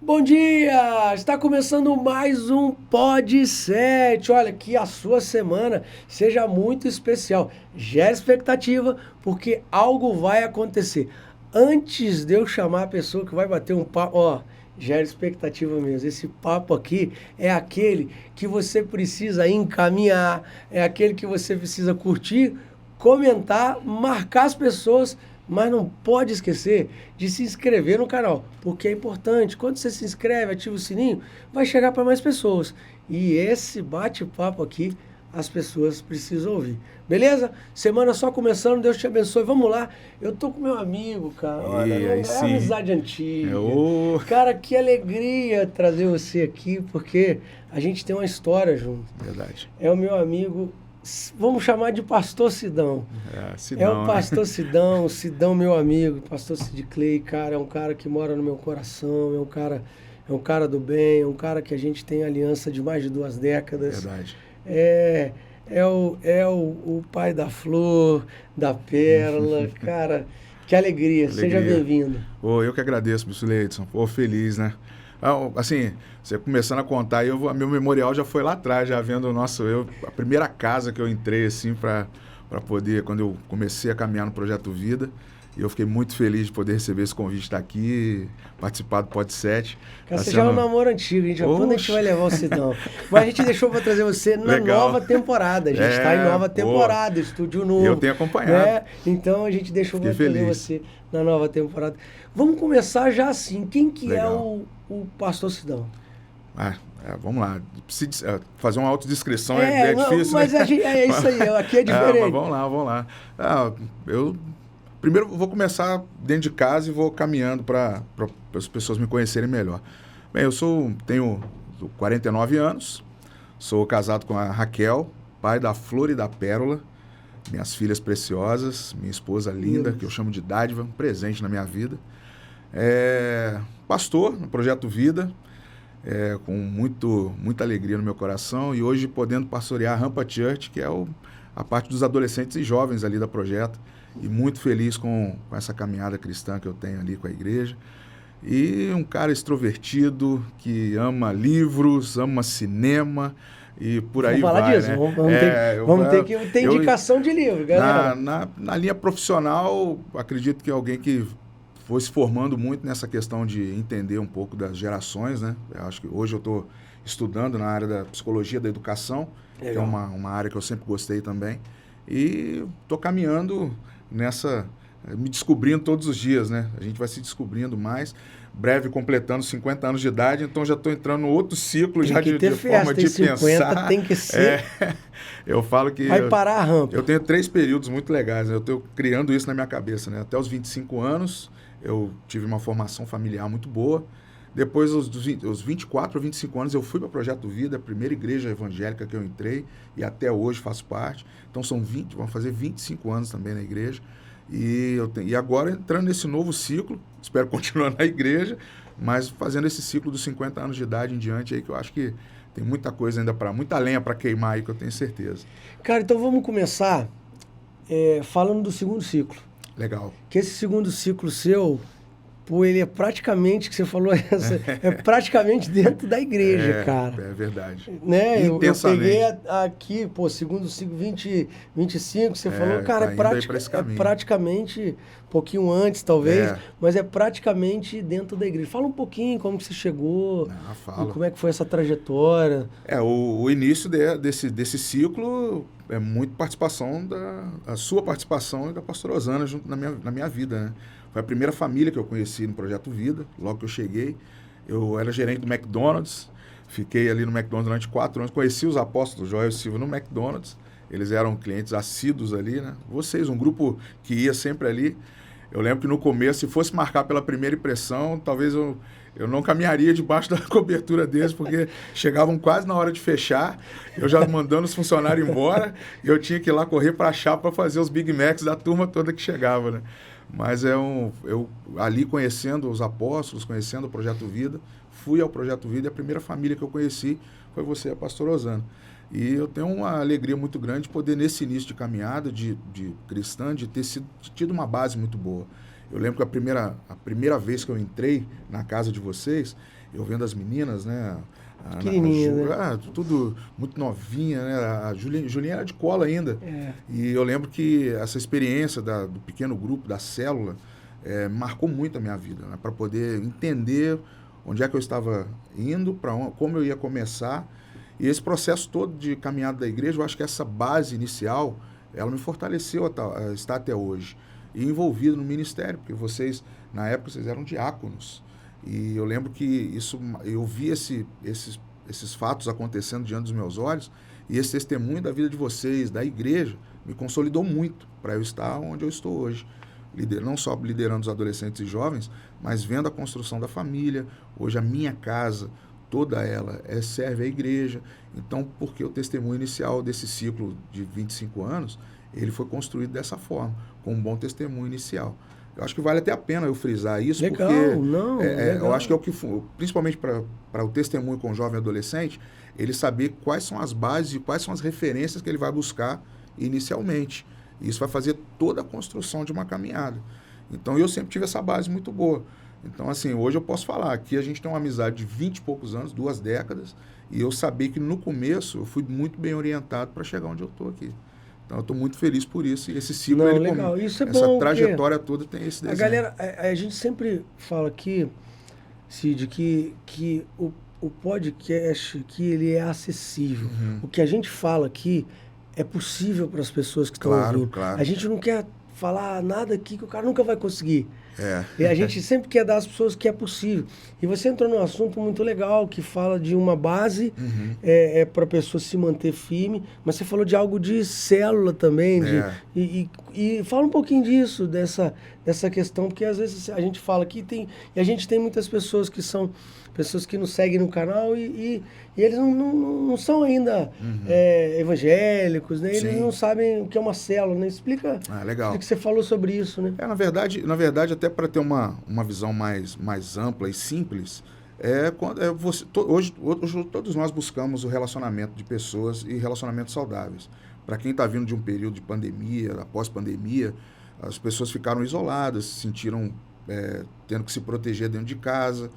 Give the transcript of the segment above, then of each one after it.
Bom dia! Está começando mais um Pod 7. Olha, que a sua semana seja muito especial. Gere expectativa, porque algo vai acontecer. Antes de eu chamar a pessoa que vai bater um papo, ó, gere expectativa mesmo. Esse papo aqui é aquele que você precisa encaminhar, é aquele que você precisa curtir, comentar, marcar as pessoas, mas não pode esquecer de se inscrever no canal, porque é importante. Quando você se inscreve, ativa o sininho, vai chegar para mais pessoas. E esse bate-papo aqui, as pessoas precisam ouvir. Beleza? Semana só começando, Deus te abençoe. Vamos lá. Eu tô com meu amigo, cara. Olha, E aí é sim. amizade antiga. Ô, Cara, que alegria trazer você aqui, porque a gente tem uma história junto. verdade. É o meu amigo, vamos chamar de Pastor Sidão. Se É o não, né? pastor Sidão, o Sidão, meu amigo, pastor Sid Clay, cara, é um cara que mora no meu coração, é um cara do bem, é um cara que a gente tem aliança de mais de 2 décadas. Verdade. É, é o pai da flor, da pérola, cara, que alegria, seja Alegria. bem-vindo. Eu que agradeço, Mr. Leidson. Feliz, né? Assim, você começando a contar, meu memorial já foi lá atrás, já vendo a primeira casa que eu entrei, assim, para poder, quando eu comecei a caminhar no Projeto Vida. E eu fiquei muito feliz de poder receber esse convite de estar aqui, participar do Pod 7. Cara, Tá você já é um sendo. namoro antigo, a gente, quando a gente Oxe, vai levar o Sidão? Mas a gente deixou para trazer você na nova legal. temporada. A gente está em nova Pô, temporada, estúdio eu novo, tenho acompanhado. né? Então a gente deixou Fiquei para trazer feliz. você na nova temporada. Vamos começar já assim. Quem que é Legal. o Pastor Sidão? Ah, vamos lá. Fazer uma autodescrição é Não, difícil, né? mas é isso aí, aqui é Mas diferente. vamos lá, vamos lá. Eu primeiro vou começar dentro de casa e vou caminhando para as pessoas me conhecerem melhor. Bem, tenho 49 anos, sou casado com a Raquel, pai da Flor e da Pérola, minhas filhas preciosas, minha esposa linda, que eu Lindos. chamo de dádiva, um presente na minha vida. Pastor no Projeto Vida, com muita alegria no meu coração, e hoje podendo pastorear a Rampa Church, que é a parte dos adolescentes e jovens ali da projeto, e muito feliz com essa caminhada cristã que eu tenho ali com a igreja. E um cara extrovertido, que ama livros, ama cinema, e por Vamos aí falar vai, disso. né? Vamos ter que ter Eu, indicação de livro, na, galera. na, na linha profissional, acredito que alguém que foi se formando muito nessa questão de entender um pouco das gerações, né? Eu acho que hoje eu estou estudando na área da psicologia da educação, que é Legal. uma área que eu sempre gostei também. E estou caminhando nessa, me descobrindo todos os dias, né? A gente vai se descobrindo mais. Breve completando 50 anos de idade, então já estou entrando no outro ciclo Tem já que ter de forma festa, tem de 50, pensar. tem que ser. Eu falo que Vai parar a eu rampa. tenho 3 períodos muito legais, né? Eu estou criando isso na minha cabeça, né? Até os 25 anos, eu tive uma formação familiar muito boa. Depois, os 24 ou 25 anos, eu fui para o Projeto Vida, a primeira igreja evangélica que eu entrei, e até hoje faço parte. Então, vão fazer 25 anos também na igreja. E agora, entrando nesse novo ciclo, espero continuar na igreja, mas fazendo esse ciclo dos 50 anos de idade em diante, aí, que eu acho que tem muita coisa ainda muita lenha para queimar aí, que eu tenho certeza. Cara, então vamos começar falando do segundo ciclo. Legal. Que esse segundo ciclo seu, pô, ele é praticamente, que você falou, é praticamente dentro da igreja, cara. É verdade. Né? Eu peguei Intensamente. aqui, pô, segundo ciclo 25, você falou, cara, Tá indo aí para esse é caminho. praticamente, um pouquinho antes, talvez, É. mas é praticamente dentro da igreja. Fala um pouquinho como que você chegou e Falo. como é que foi essa trajetória. O início desse ciclo é muito a sua participação e da pastora Osana junto na minha vida, né? Foi a primeira família que eu conheci no Projeto Vida, logo que eu cheguei. Eu era gerente do McDonald's, fiquei ali no McDonald's durante 4 anos, conheci os apóstolos Joel e Silvio no McDonald's, eles eram clientes assíduos ali, né? Vocês, um grupo que ia sempre ali. Eu lembro que no começo, se fosse marcar pela primeira impressão, talvez eu não caminharia debaixo da cobertura deles, porque chegavam quase na hora de fechar, eu já mandando os funcionários embora, e eu tinha que ir lá correr para a chapa para fazer os Big Macs da turma toda que chegava, né? Mas eu ali conhecendo os apóstolos, conhecendo o Projeto Vida, fui ao Projeto Vida e a primeira família que eu conheci foi você, a pastora Osana. E eu tenho uma alegria muito grande de poder, nesse início de caminhada de cristã, de ter tido uma base muito boa. Eu lembro que a primeira vez que eu entrei na casa de vocês, eu vendo as meninas, né? Pequenininha, né? Tudo muito novinha, né? A Julinha era de cola ainda. É. E eu lembro que essa experiência do pequeno grupo, da célula, marcou muito a minha vida, né? Para poder entender onde é que eu estava indo, como eu ia começar. E esse processo todo de caminhada da igreja, eu acho que essa base inicial, ela me fortaleceu a estar até hoje. E envolvido no ministério, porque vocês, na época, vocês eram diáconos. E eu lembro que eu vi esses fatos acontecendo diante dos meus olhos, e esse testemunho da vida de vocês, da igreja, me consolidou muito para eu estar onde eu estou hoje. Não só liderando os adolescentes e jovens, mas vendo a construção da família. Hoje a minha casa, toda ela, serve à igreja. Então, porque o testemunho inicial desse ciclo de 25 anos, ele foi construído dessa forma, com um bom testemunho inicial. Eu acho que vale até a pena eu frisar isso, legal, porque legal. Eu acho que é o que, principalmente para o testemunho com o jovem adolescente, ele saber quais são as bases e quais são as referências que ele vai buscar inicialmente. E isso vai fazer toda a construção de uma caminhada. Então, eu sempre tive essa base muito boa. Então, assim, hoje eu posso falar que a gente tem uma amizade de 20 e poucos anos, 2 décadas, e eu sabia que no começo eu fui muito bem orientado para chegar onde eu estou aqui. Então, eu estou muito feliz por isso. E esse ciclo, legal. Isso é essa bom, trajetória toda tem esse desenho. A galera, a gente sempre fala aqui, Cid, que o podcast aqui, ele é acessível. Uhum. O que a gente fala aqui é possível para as pessoas que estão ouvindo. Claro. A gente não quer falar nada aqui que o cara nunca vai conseguir. É. E a gente sempre quer dar às pessoas que é possível. E você entrou num assunto muito legal, que fala de uma base para a pessoa se manter firme, mas você falou de algo de célula também. E fala um pouquinho disso, dessa questão, porque às vezes a gente fala aqui, e a gente tem muitas pessoas que são pessoas que nos seguem no canal e eles não são ainda evangélicos, né? Eles não sabem o que é uma célula, né? Explica legal. o que você falou sobre isso, né? Na verdade, até para ter uma visão mais ampla e simples, hoje todos nós buscamos o relacionamento de pessoas e relacionamentos saudáveis. Para quem está vindo de um período de pandemia, após pandemia, as pessoas ficaram isoladas, se sentiram tendo que se proteger dentro de casa.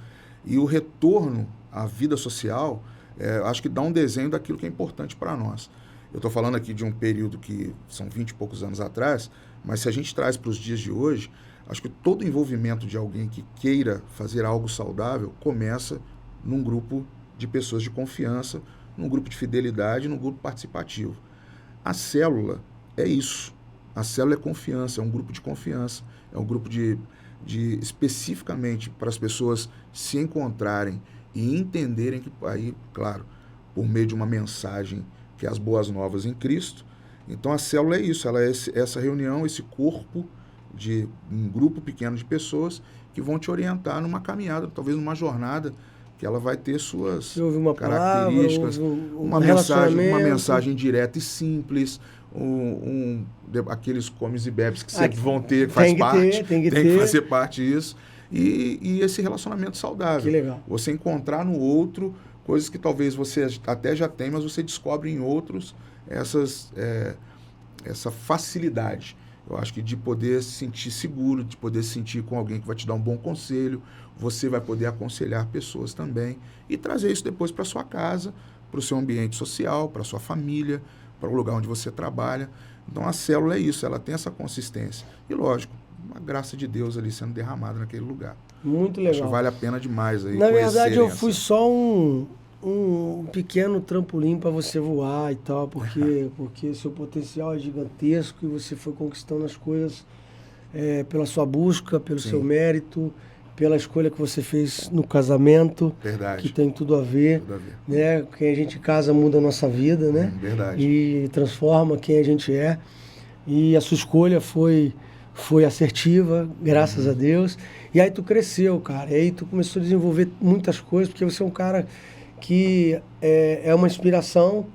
E o retorno à vida social, acho que dá um desenho daquilo que é importante para nós. Eu estou falando aqui de um período que são 20 e poucos anos atrás, mas se a gente traz para os dias de hoje, acho que todo envolvimento de alguém que queira fazer algo saudável começa num grupo de pessoas de confiança, num grupo de fidelidade, num grupo participativo. A célula é isso. A célula é confiança, é um grupo de confiança, é um grupo de especificamente para as pessoas se encontrarem e entenderem que, aí, claro, por meio de uma mensagem que é as boas novas em Cristo. Então a célula é isso, ela é essa reunião, esse corpo de um grupo pequeno de pessoas que vão te orientar numa caminhada, talvez numa jornada que ela vai ter suas características, uma mensagem direta e simples, aqueles comes e bebes que sempre vão ter, que faz parte, tem que fazer parte disso, e esse relacionamento saudável. Que legal. Você encontrar no outro coisas que talvez você até já tem, mas você descobre em outros essa facilidade. Eu acho que de poder se sentir seguro, de poder se sentir com alguém que vai te dar um bom conselho, você vai poder aconselhar pessoas também e trazer isso depois para sua casa, para o seu ambiente social, para a sua família, para o lugar onde você trabalha. Então a célula é isso, ela tem essa consistência. E lógico, uma graça de Deus ali sendo derramada naquele lugar. Muito legal. Acho que vale a pena demais aí. Na verdade, eu fui só um pequeno trampolim para você voar e tal, porque seu potencial é gigantesco e você foi conquistando as coisas pela sua busca, pelo seu mérito, pela escolha que você fez no casamento. Verdade. Que tem tudo a ver. Né? Quem a gente casa muda a nossa vida, né? Verdade. E transforma quem a gente é. E a sua escolha foi assertiva, graças a Deus. E aí tu cresceu, cara. E aí tu começou a desenvolver muitas coisas, porque você é um cara que é uma inspiração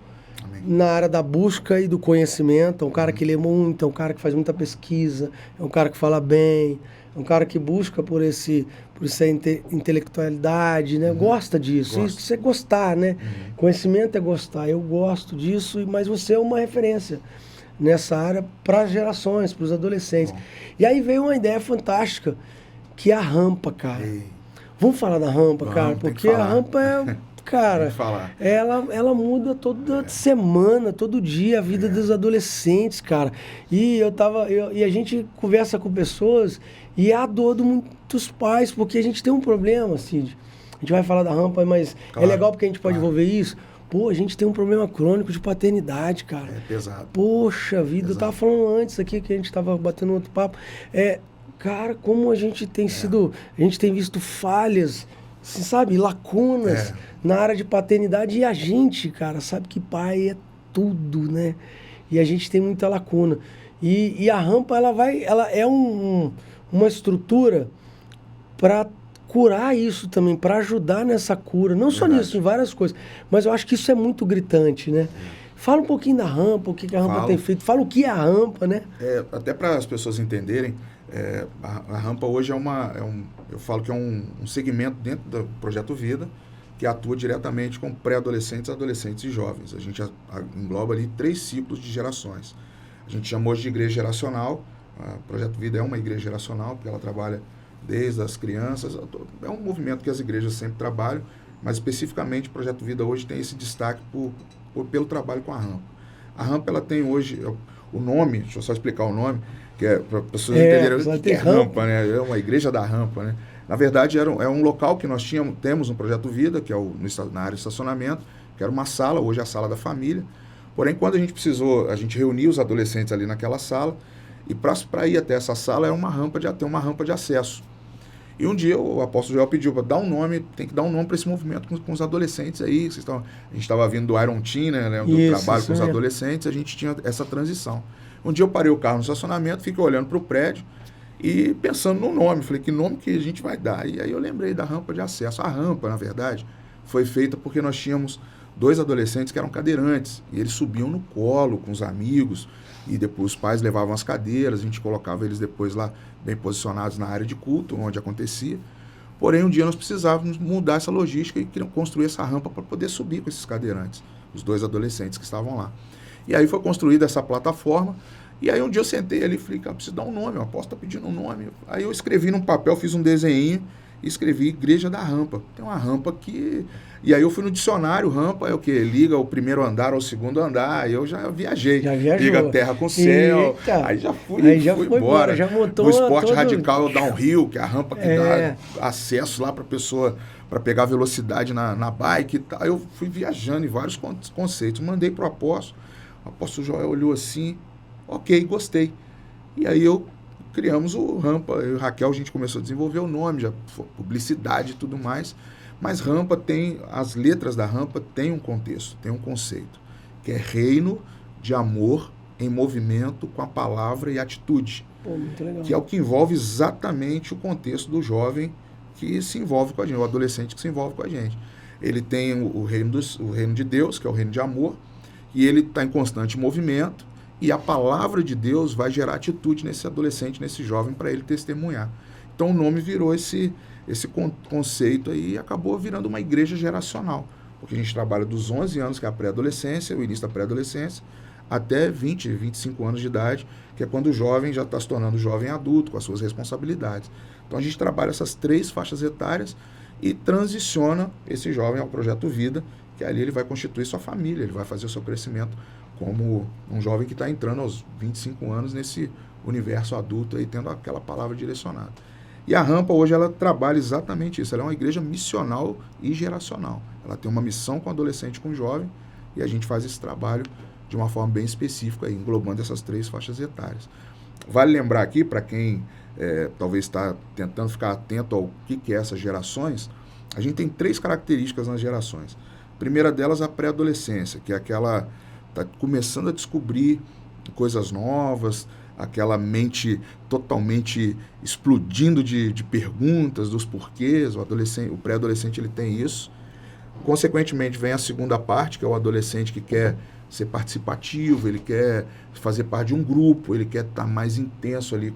na área da busca e do conhecimento. É um cara que lê muito, é um cara que faz muita pesquisa, é um cara que fala bem, é um cara que busca por essa intelectualidade, né? Gosta disso. Isso é gostar, né? Conhecimento é gostar. Eu gosto disso, mas você é uma referência nessa área para as gerações, para os adolescentes. E aí veio uma ideia fantástica, que é a rampa, cara. Vamos falar da rampa, Vamos, cara, tem que porque a falar. rampa Tem cara, que falar. ela muda toda semana, todo dia a vida dos adolescentes, cara. E e a gente conversa com pessoas e é a dor de muitos pais, porque a gente tem um problema, Cid. A gente vai falar da rampa, mas é Claro, legal porque a gente pode claro. envolver isso. Pô, a gente tem um problema crônico de paternidade, cara. É pesado. Poxa vida, eu Exato. tava falando antes aqui que a gente tava batendo outro papo. Cara, como a gente tem sido. A gente tem visto falhas, você sabe, lacunas na área de paternidade. E a gente, cara, sabe que pai é tudo, né? E a gente tem muita lacuna. E a rampa, ela é uma estrutura para curar isso também, para ajudar nessa cura. Não só Verdade. nisso, em várias coisas. Mas eu acho que isso é muito gritante, né? Fala um pouquinho da rampa, o que a rampa Falo. tem feito. Fala o que é a rampa, né? Até para as pessoas entenderem, a rampa hoje eu falo que é um segmento dentro do Projeto Vida que atua diretamente com pré-adolescentes, adolescentes e jovens. A gente engloba ali 3 ciclos de gerações. A gente chama hoje de igreja geracional. O Projeto Vida é uma igreja geracional, porque ela trabalha desde as crianças. É um movimento que as igrejas sempre trabalham, mas especificamente o Projeto Vida hoje tem esse destaque pelo trabalho com a rampa. A rampa, ela tem hoje o nome, deixa eu só explicar o nome, que é para as pessoas entenderem o que é rampa, né? É uma igreja da rampa, né? Na verdade, é um local que nós temos no Projeto Vida, que é na área de estacionamento, que era uma sala, hoje é a sala da família. Porém, quando a gente precisou, a gente reuniu os adolescentes ali naquela sala, e para ir até essa sala era uma rampa de acesso. E um dia o apóstolo Joel pediu para dar um nome, tem que dar um nome para esse movimento com os adolescentes aí. A gente estava vindo do Iron Team, né, do trabalho com os adolescentes, a gente tinha essa transição. Um dia eu parei o carro no estacionamento, fiquei olhando para o prédio e pensando no nome. Falei, que nome que a gente vai dar? E aí eu lembrei da rampa de acesso. A rampa, na verdade, foi feita porque nós tínhamos 2 adolescentes que eram cadeirantes. E eles subiam no colo com os amigos. E depois os pais levavam as cadeiras, a gente colocava eles depois lá bem posicionados na área de culto, onde acontecia. Porém, um dia nós precisávamos mudar essa logística e construir essa rampa para poder subir com esses cadeirantes, os 2 adolescentes que estavam lá. E aí foi construída essa plataforma, e aí um dia eu sentei ali e falei, cara, preciso dar um nome, o apóstolo está pedindo um nome. Aí eu escrevi num papel, fiz um desenho e escrevi Igreja da Rampa. Tem uma rampa que... E aí eu fui no dicionário, rampa é o quê? Liga o primeiro andar ao segundo andar, aí eu já viajei. Já viajou. Liga a terra com o céu. Eita. Aí já fui embora. Já montou o esporte todo... radical downhill, que é a rampa que dá acesso lá para a pessoa, para pegar velocidade na bike e tal. Eu fui viajando em vários conceitos. Mandei para o apóstolo Joel olhou assim, ok, gostei. E aí criamos o rampa, eu e o Raquel, a gente começou a desenvolver o nome, já publicidade e tudo mais. Mas rampa as letras da rampa têm um contexto, tem um conceito, que é reino de amor em movimento com a palavra e atitude. Pô, muito legal. Que é o que envolve exatamente o contexto do jovem que se envolve com a gente, o adolescente que se envolve com a gente. Ele tem o reino de Deus, que é o reino de amor, e ele está em constante movimento, e a palavra de Deus vai gerar atitude nesse adolescente, nesse jovem, para ele testemunhar. Então o nome virou esse conceito aí e acabou virando uma igreja geracional, porque a gente trabalha dos 11 anos, que é a pré-adolescência, o início da pré-adolescência, até 20, 25 anos de idade, que é quando o jovem já está se tornando jovem adulto, com as suas responsabilidades. Então a gente trabalha essas 3 faixas etárias e transiciona esse jovem ao Projeto Vida, que ali ele vai constituir sua família, ele vai fazer o seu crescimento como um jovem que está entrando aos 25 anos nesse universo adulto aí, tendo aquela palavra direcionada. E a rampa hoje ela trabalha exatamente isso, ela é uma igreja missional e geracional. Ela tem uma missão com o adolescente e com o jovem, e a gente faz esse trabalho de uma forma bem específica, aí, englobando essas 3 faixas etárias. Vale lembrar aqui, para quem talvez está tentando ficar atento ao que é essas gerações, a gente tem 3 características nas gerações. A primeira delas, a pré-adolescência, que é aquela está começando a descobrir coisas novas, aquela mente totalmente explodindo de perguntas, dos porquês. O pré-adolescente ele tem isso. Consequentemente, vem a segunda parte, que é o adolescente que quer ser participativo, ele quer fazer parte de um grupo, ele quer estar mais intenso ali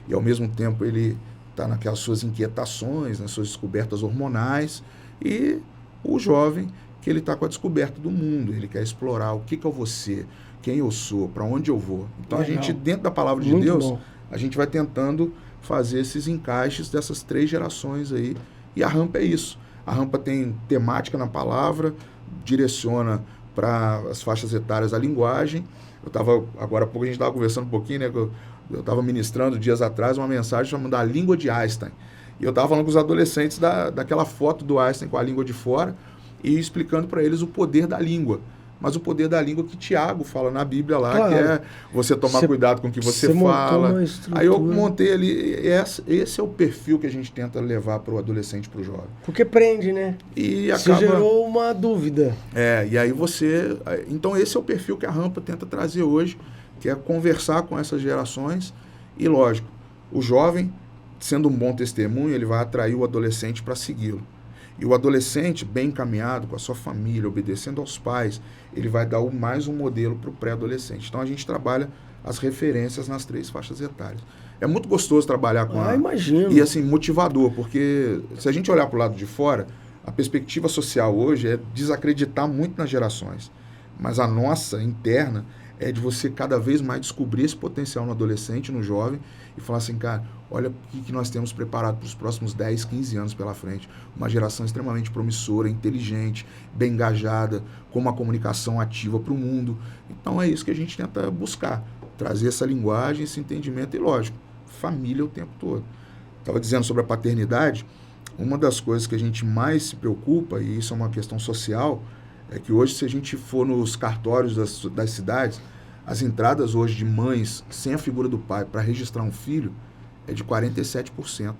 e ao mesmo tempo ele está naquelas suas inquietações, nas suas descobertas hormonais. E o jovem, que ele está com a descoberta do mundo, ele quer explorar o que eu vou ser, quem eu sou, para onde eu vou. Então legal. A gente, dentro da palavra de muito Deus, bom. A gente vai tentando fazer esses encaixes dessas 3 gerações aí, E a rampa é isso. A rampa tem temática na palavra, direciona para as faixas etárias a linguagem. Agora há pouco a gente estava conversando um pouquinho, né? Eu estava ministrando dias atrás uma mensagem chamando a língua de Einstein. E eu estava falando com os adolescentes daquela foto do Einstein com a língua de fora e explicando para eles o poder da língua. Mas o poder da língua que Tiago fala na Bíblia lá, claro, que é você tomar cuidado com o que você fala. Aí eu montei ali, esse é o perfil que a gente tenta levar para o adolescente, para o jovem. Porque prende, né? E acaba... gerou uma dúvida. E aí você... Então esse é o perfil que a rampa tenta trazer hoje, que é conversar com essas gerações. E lógico, o jovem, sendo um bom testemunho, ele vai atrair o adolescente para segui-lo. E o adolescente, bem encaminhado, com a sua família, obedecendo aos pais, ele vai dar mais um modelo para o pré-adolescente. Então a gente trabalha as referências nas 3 faixas etárias. É muito gostoso trabalhar com imagino. E assim, motivador, porque se a gente olhar para o lado de fora, a perspectiva social hoje é desacreditar muito nas gerações. Mas a nossa, interna, é de você cada vez mais descobrir esse potencial no adolescente, no jovem, e falar assim, cara, olha o que nós temos preparado para os próximos 10, 15 anos pela frente. Uma geração extremamente promissora, inteligente, bem engajada, com uma comunicação ativa para o mundo. Então é isso que a gente tenta buscar, trazer essa linguagem, esse entendimento e, lógico, família o tempo todo. Estava dizendo sobre a paternidade, uma das coisas que a gente mais se preocupa, e isso é uma questão social, é que hoje, se a gente for nos cartórios das cidades, as entradas hoje de mães sem a figura do pai para registrar um filho é de 47%.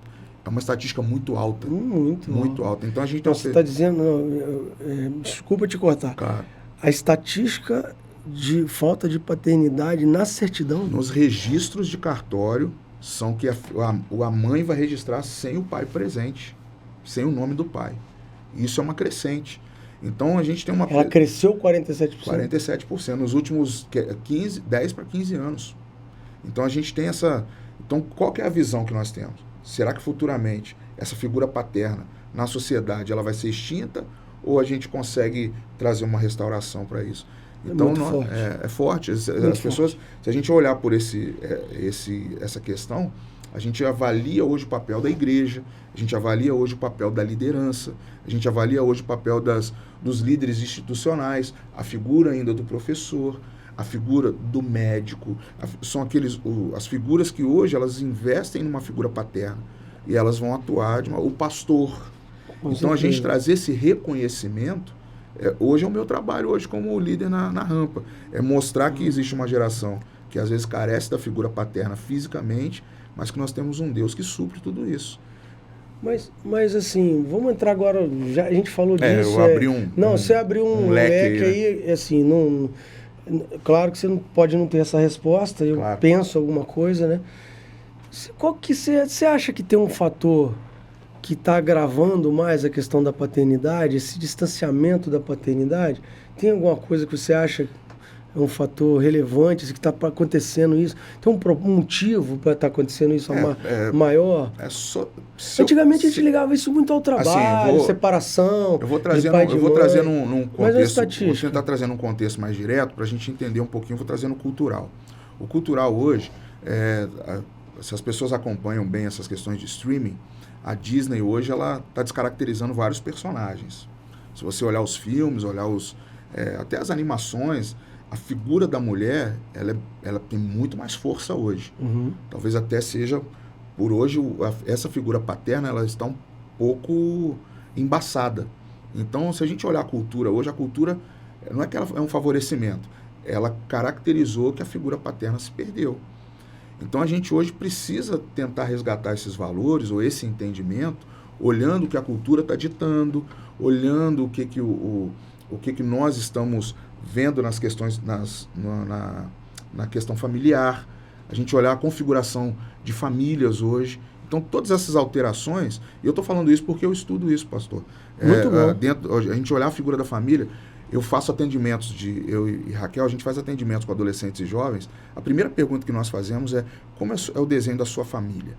É uma estatística muito alta. Muito alta. Então a gente... Você está dizendo... desculpa te cortar. Claro. A estatística de falta de paternidade na certidão... Nos registros de cartório, são que a mãe vai registrar sem o pai presente, sem o nome do pai. Isso é uma crescente. Então a gente tem uma... Ela cresceu 47%? 47%, nos últimos 10 para 15 anos. Então a gente tem essa... Então qual que é a visão que nós temos? Será que futuramente essa figura paterna na sociedade ela vai ser extinta ou a gente consegue trazer uma restauração para isso? Então é forte. As pessoas, se a gente olhar por essa questão, a gente avalia hoje o papel da igreja, a gente avalia hoje o papel da liderança, a gente avalia hoje o papel dos líderes institucionais, a figura ainda do professor, a figura do médico, são as figuras que hoje elas investem numa figura paterna e elas vão atuar o pastor. Então a gente trazer esse reconhecimento, hoje é o meu trabalho hoje como líder na rampa, é mostrar que existe uma geração que às vezes carece da figura paterna fisicamente, mas que nós temos um Deus que supre tudo isso. Mas assim, vamos entrar agora, a gente falou disso. Eu abri você abriu um leque aí, assim, claro que você não pode não ter essa resposta, eu penso alguma coisa, né? Qual que você acha que tem um fator que está agravando mais a questão da paternidade, esse distanciamento da paternidade? Tem alguma coisa que você acha é um fator relevante, que está acontecendo isso? Tem um motivo para estar acontecendo isso maior? Antigamente a gente ligava isso muito ao trabalho, assim, separação. Eu vou trazendo num contexto. Vou tentar trazer um contexto mais direto para a gente entender um pouquinho. Vou trazendo cultural. O cultural hoje, se as pessoas acompanham bem essas questões de streaming, a Disney hoje ela está descaracterizando vários personagens. Se você olhar os filmes, olhar até as animações, a figura da mulher, ela tem muito mais força hoje. Uhum. Talvez até seja, por hoje, essa figura paterna, ela está um pouco embaçada. Então, se a gente olhar a cultura hoje, a cultura não é que ela é um favorecimento, ela caracterizou que a figura paterna se perdeu. Então, a gente hoje precisa tentar resgatar esses valores, ou esse entendimento, olhando o que a cultura está ditando, olhando o que nós estamos vendo nas questões, na questão familiar, a gente olhar a configuração de famílias hoje. Então, todas essas alterações, e eu estou falando isso porque eu estudo isso, pastor. Muito bom. A gente olhar a figura da família, eu faço atendimentos, eu e Raquel, a gente faz atendimentos com adolescentes e jovens. A primeira pergunta que nós fazemos é: como é o desenho da sua família?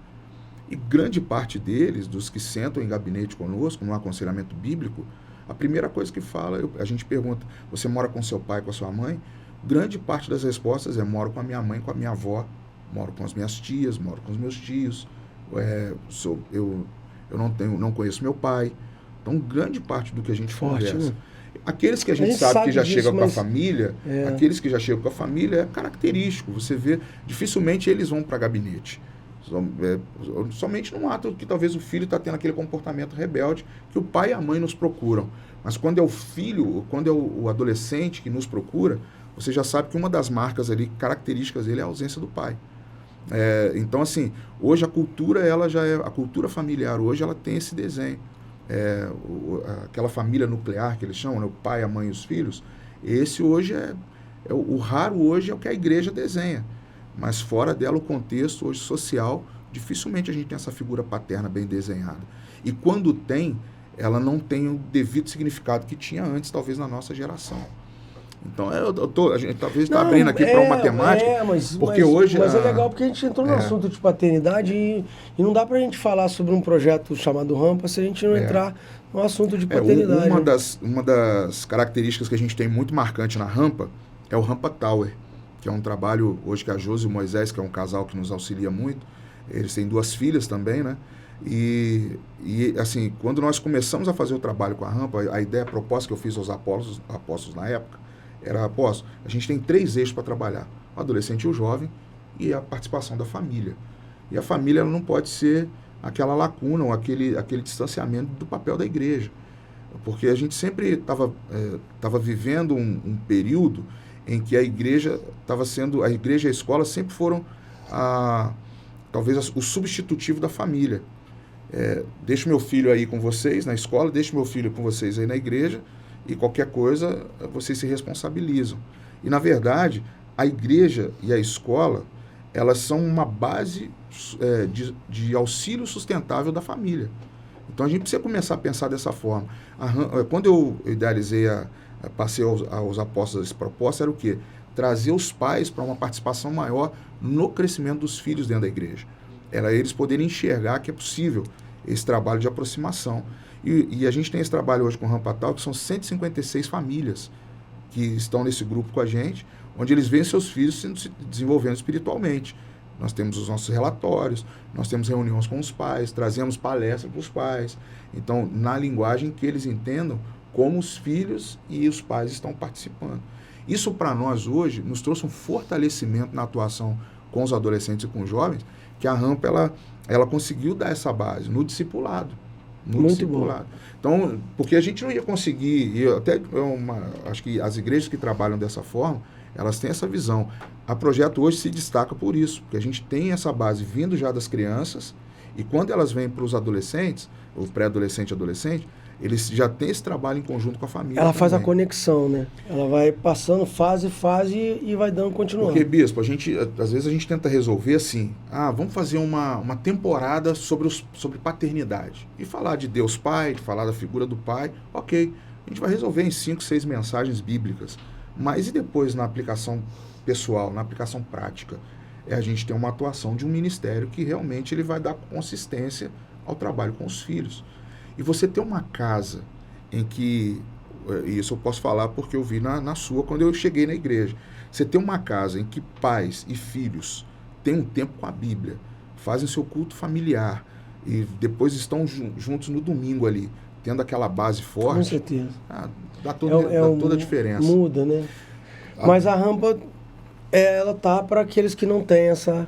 E grande parte deles, dos que sentam em gabinete conosco, no aconselhamento bíblico, a primeira coisa que fala, a gente pergunta: você mora com seu pai, com a sua mãe? Grande parte das respostas moro com a minha mãe, com a minha avó, moro com as minhas tias, moro com os meus tios, eu não conheço meu pai. Então, grande parte do que a gente Forte, conversa. né? Aqueles que a gente sabe que já disso, chega com a mas- família, aqueles que já chegam com a família é característico. Você vê, dificilmente eles vão para gabinete. Somente num ato que talvez o filho está tendo aquele comportamento rebelde que o pai e a mãe nos procuram. Mas quando é o filho, quando é o adolescente que nos procura, você já sabe que uma das marcas ali, características dele é a ausência do pai. Então, assim, hoje a cultura, a cultura familiar hoje, ela tem esse desenho. Aquela família nuclear que eles chamam, né? O pai, a mãe e os filhos, esse hoje o raro hoje é o que a igreja desenha. Mas fora dela, o contexto hoje social, dificilmente a gente tem essa figura paterna bem desenhada. E quando tem, ela não tem o devido significado que tinha antes, talvez na nossa geração. Então, a gente talvez está abrindo aqui para uma temática, porque hoje... Mas é legal porque a gente entrou no assunto de paternidade e não dá para a gente falar sobre um projeto chamado Rampa se a gente não entrar no assunto de paternidade. Uma das características que a gente tem muito marcante na Rampa é o Rampa Tower, que é um trabalho hoje que a Josi e o Moisés, que é um casal que nos auxilia muito, eles têm 2 filhas também, né? E assim, quando nós começamos a fazer o trabalho com a Rampa, a ideia, a proposta que eu fiz aos apóstolos na época, era, apóstolo, a gente tem 3 eixos para trabalhar: o adolescente e o jovem e a participação da família. E a família ela não pode ser aquela lacuna ou aquele distanciamento do papel da igreja. Porque a gente sempre estava vivendo um período em que a igreja e a escola sempre foram talvez o substitutivo da família. Deixo meu filho aí com vocês na escola, deixo meu filho com vocês aí na igreja, e qualquer coisa vocês se responsabilizam. E, na verdade, a igreja e a escola, elas são uma base de auxílio sustentável da família. Então, a gente precisa começar a pensar dessa forma. Quando eu idealizei, passei aos apóstolos essa proposta, era o quê? Trazer os pais para uma participação maior no crescimento dos filhos dentro da igreja. Era eles poderem enxergar que é possível esse trabalho de aproximação. E a gente tem esse trabalho hoje com o Rampa Tower, que são 156 famílias que estão nesse grupo com a gente, onde eles veem seus filhos se desenvolvendo espiritualmente. Nós temos os nossos relatórios, nós temos reuniões com os pais, trazemos palestras para os pais. Então, na linguagem que eles entendam como os filhos e os pais estão participando. Isso, para nós hoje, nos trouxe um fortalecimento na atuação com os adolescentes e com os jovens, que a Rampa ela conseguiu dar essa base no discipulado. Muito bom. Então, porque a gente não ia conseguir, acho que as igrejas que trabalham dessa forma, elas têm essa visão. A Projeto hoje se destaca por isso, porque a gente tem essa base vindo já das crianças, e quando elas vêm para os adolescentes, o pré-adolescente e adolescente, eles já têm esse trabalho em conjunto com a família. Ela faz a também. conexão, né? Ela vai passando fase e vai dando continuando. Porque, bispo, às vezes a gente tenta resolver assim, vamos fazer uma temporada sobre paternidade. E falar de Deus Pai, falar da figura do pai, ok. A gente vai resolver em 5, 6 mensagens bíblicas. Mas e depois na aplicação pessoal, na aplicação prática? A gente tem uma atuação de um ministério que realmente ele vai dar consistência ao trabalho com os filhos. E você ter uma casa em que, isso eu posso falar porque eu vi na sua quando eu cheguei na igreja, você ter uma casa em que pais e filhos têm um tempo com a Bíblia, fazem seu culto familiar e depois estão juntos no domingo ali, tendo aquela base forte. Com certeza. Dá toda a diferença. Muda, né? Mas a Rampa, ela tá para aqueles que não têm essa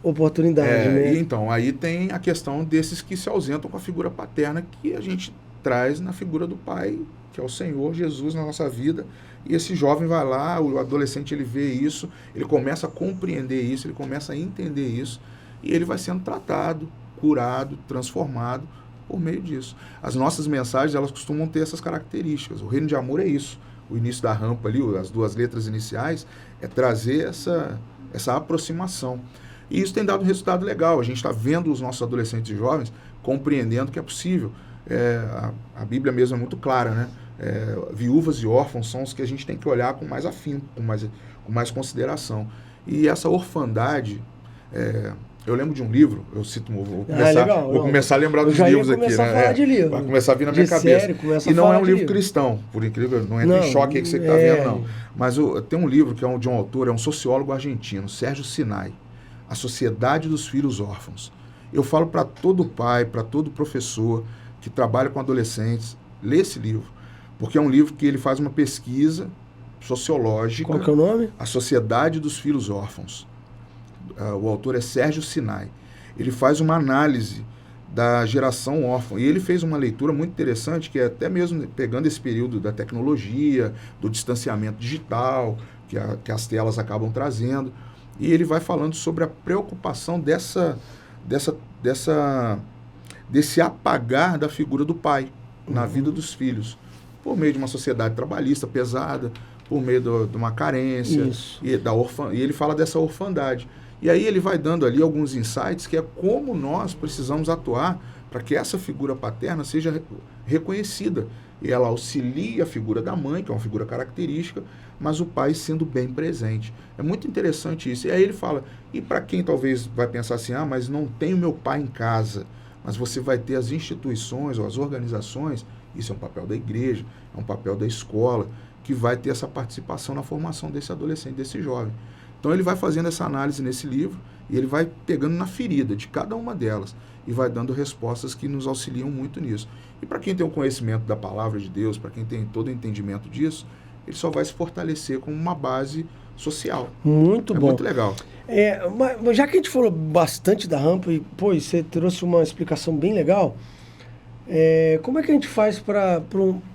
oportunidade, né? E então, aí tem a questão desses que se ausentam com a figura paterna que a gente traz na figura do pai, que é o Senhor Jesus na nossa vida. E esse jovem vai lá, o adolescente, ele vê isso, ele começa a compreender isso, ele começa a entender isso, e ele vai sendo tratado, curado, transformado por meio disso. As nossas mensagens, elas costumam ter essas características. O reino de amor é isso. O início da Rampa ali, as 2 letras iniciais, é trazer essa aproximação. E isso tem dado um resultado legal. A gente está vendo os nossos adolescentes e jovens compreendendo que é possível. A Bíblia mesmo é muito clara, né? Viúvas e órfãos são os que a gente tem que olhar com mais afinco, com mais consideração. E essa orfandade, eu lembro de um livro, eu cito, vou começar a lembrar dos livros aqui, né? Vai começar a vir na minha cabeça. E não é um livro cristão, por incrível, não entra em choque aí que você está vendo, não. Mas tem um livro que é de um autor, é um sociólogo argentino, Sérgio Sinai, A Sociedade dos Filhos Órfãos. Eu falo para todo pai, para todo professor que trabalha com adolescentes, lê esse livro, porque é um livro que ele faz uma pesquisa sociológica. Qual que é o nome? A Sociedade dos Filhos Órfãos. O autor é Sérgio Sinai. Ele faz uma análise da geração órfã. E ele fez uma leitura muito interessante, que é até mesmo pegando esse período da tecnologia, do distanciamento digital, que as telas acabam trazendo. E ele vai falando sobre a preocupação desse apagar da figura do pai na vida dos filhos, por meio de uma sociedade trabalhista pesada, por meio de uma carência, e ele fala dessa orfandade. E aí ele vai dando ali alguns insights, que é como nós precisamos atuar para que essa figura paterna seja reconhecida. E ela auxilia a figura da mãe, que é uma figura característica, mas o pai sendo bem presente. É muito interessante isso. E aí ele fala, e para quem talvez vai pensar assim, mas não tenho meu pai em casa, mas você vai ter as instituições ou as organizações, isso é um papel da igreja, é um papel da escola, que vai ter essa participação na formação desse adolescente, desse jovem. Então ele vai fazendo essa análise nesse livro e ele vai pegando na ferida de cada uma delas e vai dando respostas que nos auxiliam muito nisso. E para quem tem o conhecimento da palavra de Deus, para quem tem todo o entendimento disso, ele só vai se fortalecer como uma base social. Muito bom. Muito legal. Mas já que a gente falou bastante da rampa e você trouxe uma explicação bem legal, como é que a gente faz para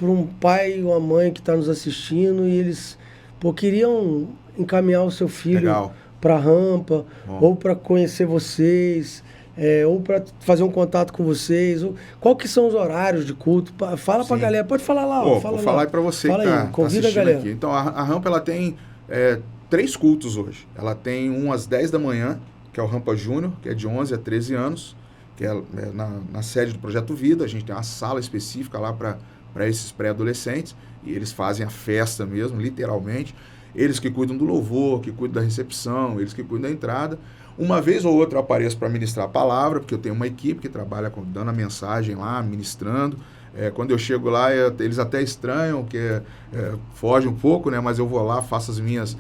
um pai ou uma mãe que está nos assistindo e eles queriam encaminhar o seu filho para a rampa, ou para conhecer vocês, ou para fazer um contato com vocês? Qual que são os horários de culto? Fala para a galera, pode falar lá. Vou falar aí para você fala que está convida a galera aqui. Então a rampa ela tem 3 cultos hoje. Ela tem um às 10 da manhã, que é o Rampa Júnior, que é de 11 a 13 anos, que é na sede do Projeto Vida. A gente tem uma sala específica lá para esses pré-adolescentes, e eles fazem a festa mesmo, literalmente. Eles que cuidam do louvor, que cuidam da recepção, eles que cuidam da entrada. Uma vez ou outra eu apareço para ministrar a palavra, porque eu tenho uma equipe que trabalha dando a mensagem lá, ministrando. Quando eu chego lá, eles até estranham, que foge um pouco, né? Mas eu vou lá, faço as minhas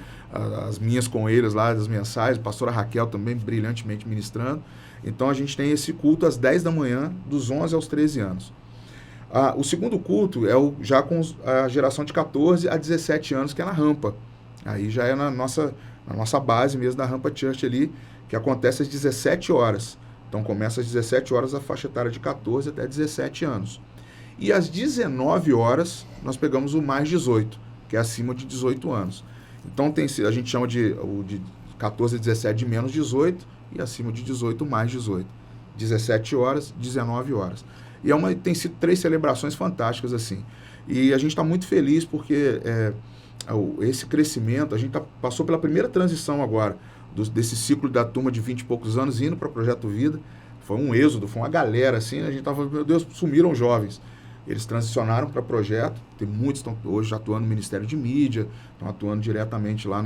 com eles lá, das mensagens. A pastora Raquel também brilhantemente ministrando. Então a gente tem esse culto às 10 da manhã, dos 11 aos 13 anos. O segundo culto é já com a geração de 14 a 17 anos, que é na rampa. Aí já é na nossa base mesmo da Rampa Church ali, que acontece às 17 horas. Então começa às 17 horas a faixa etária de 14 até 17 anos. E às 19 horas nós pegamos o mais 18, que é acima de 18 anos. Então a gente chama de 14 a 17 de menos 18 e acima de 18 mais 18. 17 horas, 19 horas. E tem sido 3 celebrações fantásticas assim. E a gente está muito feliz porque esse crescimento, a gente passou pela primeira transição agora, desse ciclo da turma de 20 e poucos anos indo para o Projeto Vida. Foi um êxodo, foi uma galera assim, a gente estava, meu Deus, sumiram jovens. Eles transicionaram para projeto, tem muitos que estão hoje atuando no Ministério de Mídia, estão atuando diretamente lá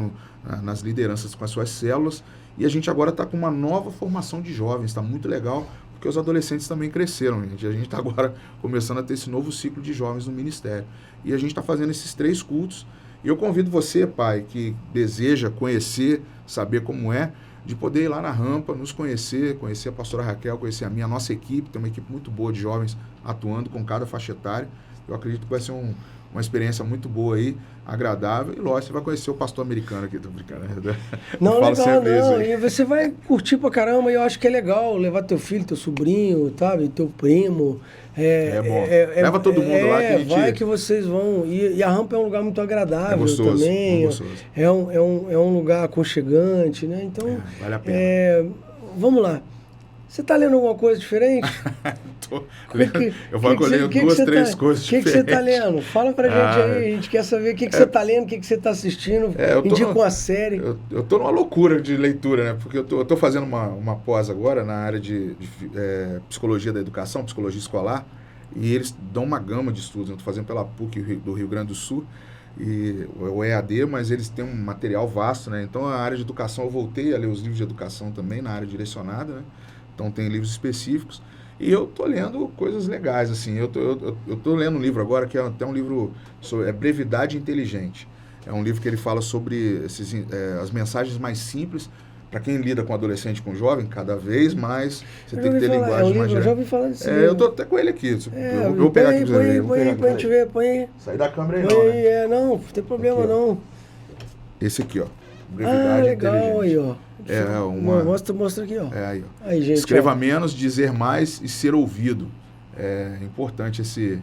nas lideranças com as suas células, e a gente agora está com uma nova formação de jovens, está muito legal, porque os adolescentes também cresceram, gente. A gente está agora começando a ter esse novo ciclo de jovens no Ministério. E a gente está fazendo esses 3 cultos. E eu convido você, pai, que deseja conhecer, saber como é, de poder ir lá na rampa, nos conhecer a pastora Raquel, conhecer a nossa equipe, tem uma equipe muito boa de jovens atuando com cada faixa etária. Eu acredito que vai ser uma experiência muito boa aí, agradável, e lógico, você vai conhecer o pastor americano aqui, tô brincando. Não, legal, não, e você vai curtir pra caramba, e eu acho que é legal levar teu filho, teu sobrinho, sabe, teu primo. Bom. Leva todo mundo lá que a gente... Vai que vocês vão. E a rampa é um lugar muito agradável gostoso, também. gostoso. É um lugar aconchegante, né? Então, vale a pena. Vamos lá. Você está lendo alguma coisa diferente? Eu vou ler 2, 3 coisas diferentes. O que você está lendo? Fala pra gente aí, a gente quer saber o que você está lendo, o que você está assistindo, indica uma série. Eu tô numa loucura de leitura, né? Porque eu tô fazendo uma pós agora na área de psicologia da educação, psicologia escolar, e eles dão uma gama de estudos. Eu tô fazendo pela PUC do Rio Grande do Sul, e o EAD, mas eles têm um material vasto, né? Então a área de educação, eu voltei a ler os livros de educação também, na área direcionada, né? Então tem livros específicos. E eu tô lendo coisas legais, assim. Eu tô lendo um livro agora que é até um livro sobre Brevidade Inteligente. É um livro que ele fala sobre as mensagens mais simples, para quem lida com adolescente, com jovem, cada vez mais você tem que ter falar, linguagem mais eu já ouvi falar desse livro. Eu tô até com ele aqui. Eu vou pegar aqui pra você ver. Põe aí, pra gente ver, põe aí. Sair da câmera aí, põe não, aí, né? Não tem problema aqui, não. Esse aqui, ó. Brevidade legal, aí, ó. Mostra aqui, ó. Aí, ó. Aí, gente, Escreva menos, dizer mais e ser ouvido. É importante esse...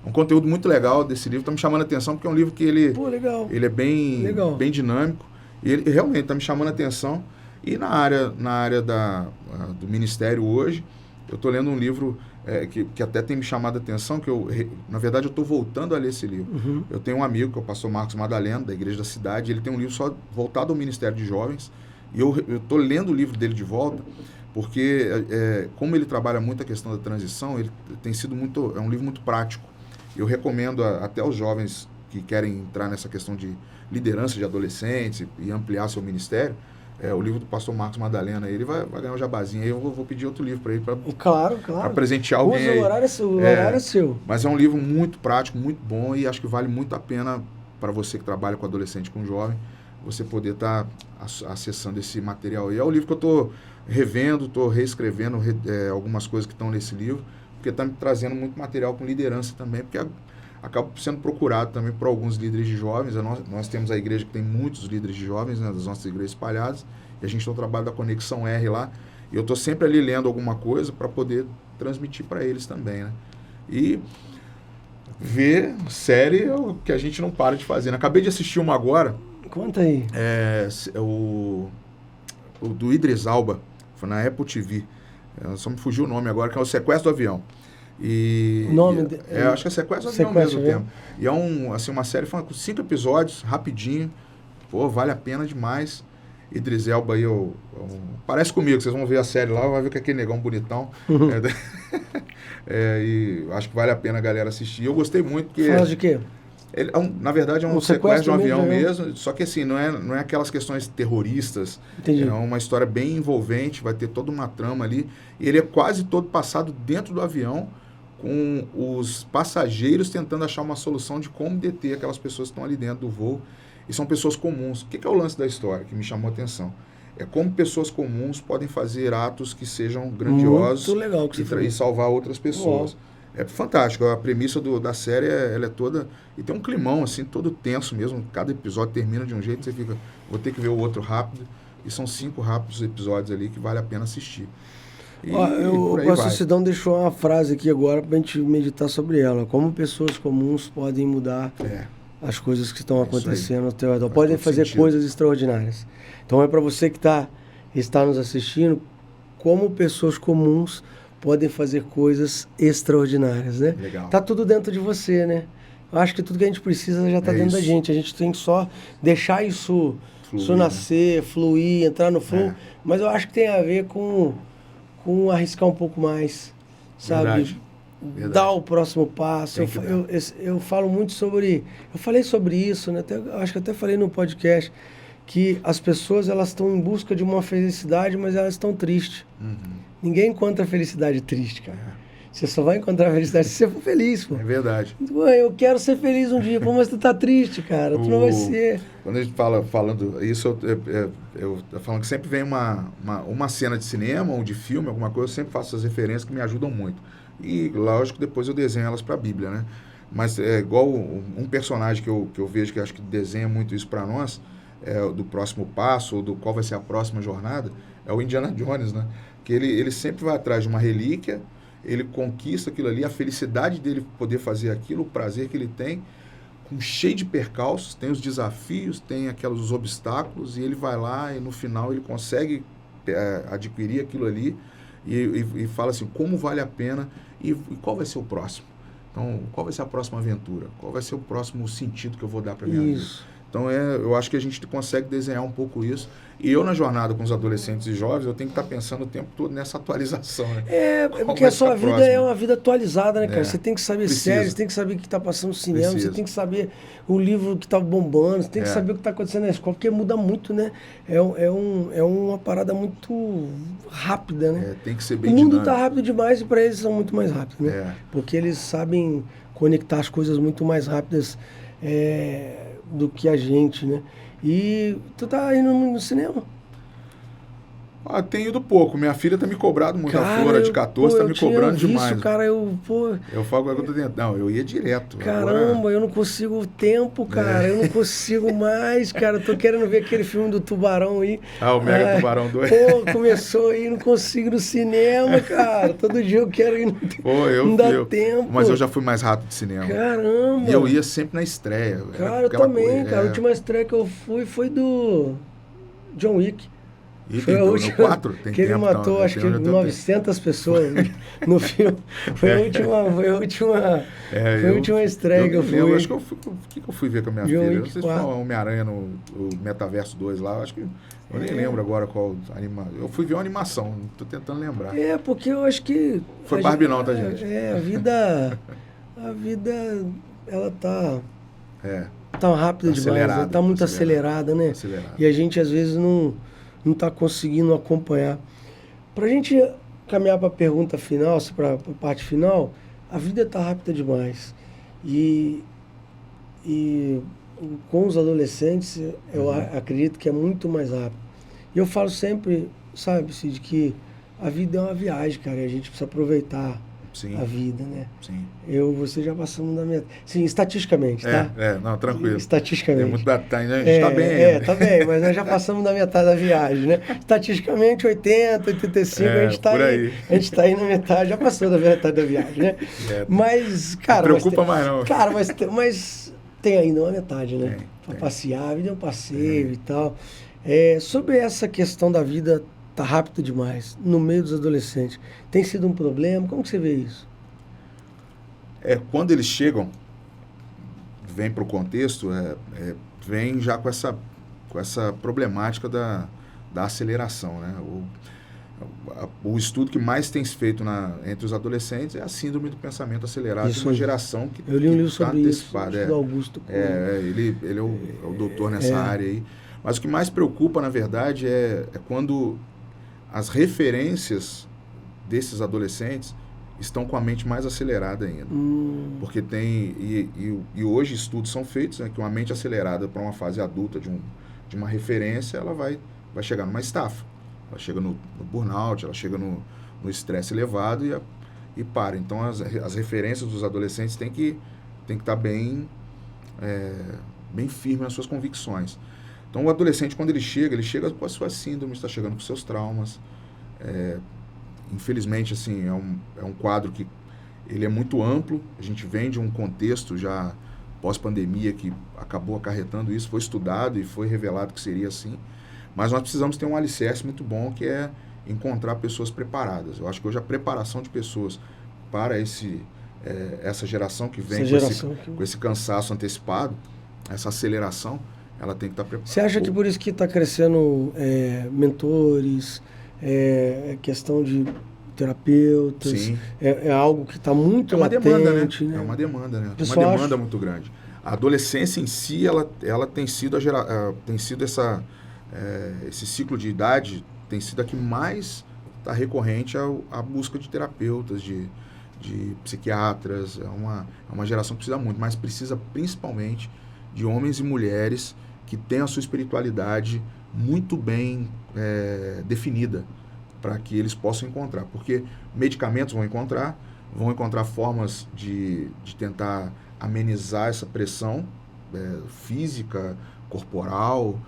Um conteúdo muito legal desse livro, tá me chamando a atenção, porque é um livro que ele... Pô, legal. Ele é bem dinâmico, e ele realmente tá me chamando a atenção. E na área do Ministério hoje, eu tô lendo um livro que até tem me chamado a atenção, na verdade, eu estou voltando a ler esse livro. Uhum. Eu tenho um amigo, que é o pastor Marcos Madaleno, da Igreja da Cidade, ele tem um livro só voltado ao Ministério de Jovens, e eu estou lendo o livro dele de volta, porque como ele trabalha muito a questão da transição, ele tem sido é um livro muito prático. Eu recomendo até aos jovens que querem entrar nessa questão de liderança de adolescentes e ampliar seu ministério, o livro do pastor Marcos Madalena, ele vai ganhar um jabazinho, aí eu vou pedir outro livro para ele, para presentear alguém aí. O horário é seu. Mas é um livro muito prático, muito bom, e acho que vale muito a pena para você que trabalha com adolescente, com jovem, você poder estar acessando esse material aí. É o livro que eu estou revendo, estou reescrevendo algumas coisas que estão nesse livro, porque está me trazendo muito material com liderança também, porque acabo sendo procurado também por alguns líderes de jovens. Nós temos a igreja que tem muitos líderes de jovens, né, das nossas igrejas espalhadas, e a gente tem o trabalho da Conexão R lá, e eu estou sempre ali lendo alguma coisa para poder transmitir para eles também, né? E ver série é o que a gente não para de fazer, né? Acabei de assistir uma agora. Conta aí. O do Idris Elba, foi na Apple TV. Só me fugiu o nome agora, que é o Sequestro do Avião. O nome acho que é Sequestro do Avião ao mesmo tempo. E é uma série com 5 episódios, rapidinho. Pô, vale a pena demais. Idris Elba aí, parece comigo, vocês vão ver a série lá, vai ver que aquele negão bonitão. Uhum. E acho que vale a pena a galera assistir. Eu gostei muito porque... Fala de quê? Ele, na verdade, é um sequestro de um avião mesmo, só que assim, não é aquelas questões terroristas. Entendi. É uma história bem envolvente, vai ter toda uma trama ali. E ele é quase todo passado dentro do avião, com os passageiros tentando achar uma solução de como deter aquelas pessoas que estão ali dentro do voo. E são pessoas comuns. O que é o lance da história que me chamou a atenção? É como pessoas comuns podem fazer atos que sejam grandiosos. Muito legal que você e salvar outras pessoas. Uau. É fantástico, a premissa da série ela é toda... E tem um climão, assim, todo tenso mesmo. Cada episódio termina de um jeito, você fica... Vou ter que ver o outro rápido. E são 5 rápidos episódios ali que vale a pena assistir. O pastor Sidão deixou uma frase aqui agora pra gente meditar sobre ela. Como pessoas comuns podem mudar as coisas que estão acontecendo ao teu redor. Podem fazer coisas extraordinárias. Então é para você que está nos assistindo, como pessoas comuns podem fazer coisas extraordinárias, né? Legal. Tá tudo dentro de você, né? Eu acho que tudo que a gente precisa já está dentro da gente. A gente tem que só deixar isso nascer, né? Fluir, entrar no flow. Mas eu acho que tem a ver com arriscar um pouco mais, sabe? Verdade. Dar o próximo passo. Eu falo muito sobre... Eu falei sobre isso, né? Acho que até falei no podcast que as pessoas elas estão em busca de uma felicidade, mas elas estão tristes. Uhum. Ninguém encontra felicidade triste, cara. Você só vai encontrar felicidade se você for feliz, pô. É verdade. Eu quero ser feliz um dia, pô, mas tu tá triste, cara. Tu não vai ser. Quando a gente falando isso, eu falando que sempre vem uma cena de cinema ou de filme, alguma coisa, eu sempre faço essas referências que me ajudam muito. E, lógico, depois eu desenho elas para a Bíblia, né? Mas é igual um personagem que eu vejo que acho que desenha muito isso para nós, do próximo passo, ou do qual vai ser a próxima jornada, é o Indiana Jones, né? Que ele sempre vai atrás de uma relíquia, ele conquista aquilo ali, a felicidade dele poder fazer aquilo, o prazer que ele tem, cheio de percalços, tem os desafios, tem os obstáculos, e ele vai lá e no final ele consegue adquirir aquilo ali e fala assim, como vale a pena e qual vai ser o próximo? Então, qual vai ser a próxima aventura? Qual vai ser o próximo sentido que eu vou dar para minha vida? Então, eu acho que a gente consegue desenhar um pouco isso. E eu, na jornada com os adolescentes e jovens, eu tenho que estar pensando o tempo todo nessa atualização, né? Porque a sua vida é uma vida atualizada, né, cara? Você tem que saber séries, você tem que saber o que está passando no cinema, você tem que saber o livro que está bombando, você tem que saber o que está acontecendo na escola, porque muda muito, né? É uma parada muito rápida, né? Tem que ser bem dinâmico. O mundo está rápido demais e para eles são muito mais rápidos, né? Porque eles sabem conectar as coisas muito mais rápidas do que a gente, né? E tu tá indo no cinema? Tem ido pouco. Minha filha tá me cobrando muito. A Flora de 14 tá me cobrando demais. Cara, eu falo que eu tô tentando. Não, eu ia direto. Caramba, agora... eu não consigo tempo, cara. Eu não consigo mais, cara. Eu tô querendo ver aquele filme do Tubarão aí. O Mega Tubarão 2. Começou aí, não consigo ir no cinema, cara. Todo dia eu quero ir. Não dá tempo. Mas eu já fui mais rápido de cinema. Caramba. E eu ia sempre na estreia. Cara, eu também, cara. A última estreia que eu fui foi do John Wick. Foi a última, no 4? Tem que ele matou, acho que 900 pessoas no filme. Foi a última estreia que eu fui. Eu acho que eu fui ver com a minha filha. Não sei se foi o Homem-Aranha no Metaverso 2 lá. Acho que eu nem lembro agora qual animação. Eu fui ver uma animação, tô tentando lembrar. Porque eu acho que... Foi Barbie não, tá, gente? A vida, ela tá... Tá rápida demais, ela tá muito acelerada, né? E a gente, às vezes, não está conseguindo acompanhar. Para a gente caminhar para a pergunta final, para a parte final, a vida está rápida demais. E com os adolescentes, eu acredito que é muito mais rápido. E eu falo sempre, sabe, Cid, que a vida é uma viagem, cara, e a gente precisa aproveitar a vida, né? Sim. Você já passamos da metade. Sim, estatisticamente, tá? Não, tranquilo. Estatisticamente. Tem muito detalhe, né? A gente tá bem ainda. Tá bem, mas nós já passamos da metade da viagem, né? Estatisticamente, 80, 85, a gente tá aí. A gente tá aí na metade, já passou da metade da viagem, né? Mas, cara... Não preocupa mais não. Cara, mas tem ainda uma metade, né? Pra passear, a vida é um passeio e tal. Sobre essa questão da vida tá rápida demais, no meio dos adolescentes, tem sido um problema? Como que você vê isso? Quando eles chegam, vem para o contexto, vem já com essa problemática da aceleração, né? O estudo que mais tem se feito entre os adolescentes é a síndrome do pensamento acelerado, de uma geração que eu li um livro sobre isso, do Augusto. Ele é o doutor nessa área aí. Mas o que mais preocupa, na verdade, é quando as referências desses adolescentes estão com a mente mais acelerada ainda. Porque tem... E hoje estudos são feitos, né, que uma mente acelerada para uma fase adulta de uma referência, ela vai chegar numa estafa. Ela chega no burnout, ela chega no estresse elevado e para. Então, as referências dos adolescentes têm que estar bem firme nas suas convicções. Então, o adolescente, quando ele chega com as suas síndromes, está chegando com seus traumas. Infelizmente, assim, é um quadro que ele é muito amplo. A gente vem de um contexto já pós-pandemia que acabou acarretando isso. Foi estudado e foi revelado que seria assim. Mas nós precisamos ter um alicerce muito bom, que é encontrar pessoas preparadas. Eu acho que hoje a preparação de pessoas para essa geração que vem com esse cansaço antecipado, essa aceleração, ela tem que estar preparada. Você acha que por isso que está crescendo mentores, questão de terapeutas? Sim. É algo que está muito latente, demanda, né? né? É uma demanda, né? É uma demanda muito grande. A adolescência em si, ela tem sido esse ciclo de idade tem sido a que mais está recorrente à busca de terapeutas, de psiquiatras. É uma geração que precisa muito, mas precisa principalmente de homens e mulheres que tenham a sua espiritualidade muito bem definida, para que eles possam encontrar. Porque medicamentos vão encontrar formas de tentar amenizar essa pressão física, corporal,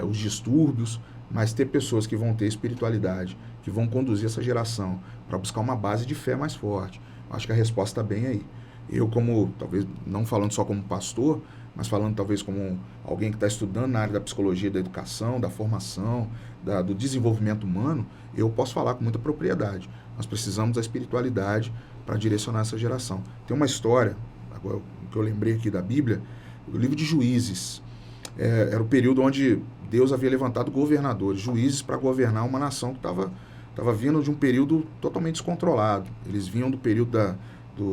os distúrbios, mas ter pessoas que vão ter espiritualidade, que vão conduzir essa geração para buscar uma base de fé mais forte. Acho que a resposta está bem aí. Eu, talvez não falando só como pastor, mas falando talvez como alguém que está estudando na área da psicologia, da educação, da formação, do desenvolvimento humano, eu posso falar com muita propriedade. Nós precisamos da espiritualidade para direcionar essa geração. Tem uma história, agora que eu lembrei aqui da Bíblia, do livro de Juízes. Era o período onde Deus havia levantado governadores, juízes, para governar uma nação que estava vindo de um período totalmente descontrolado. Eles vinham do período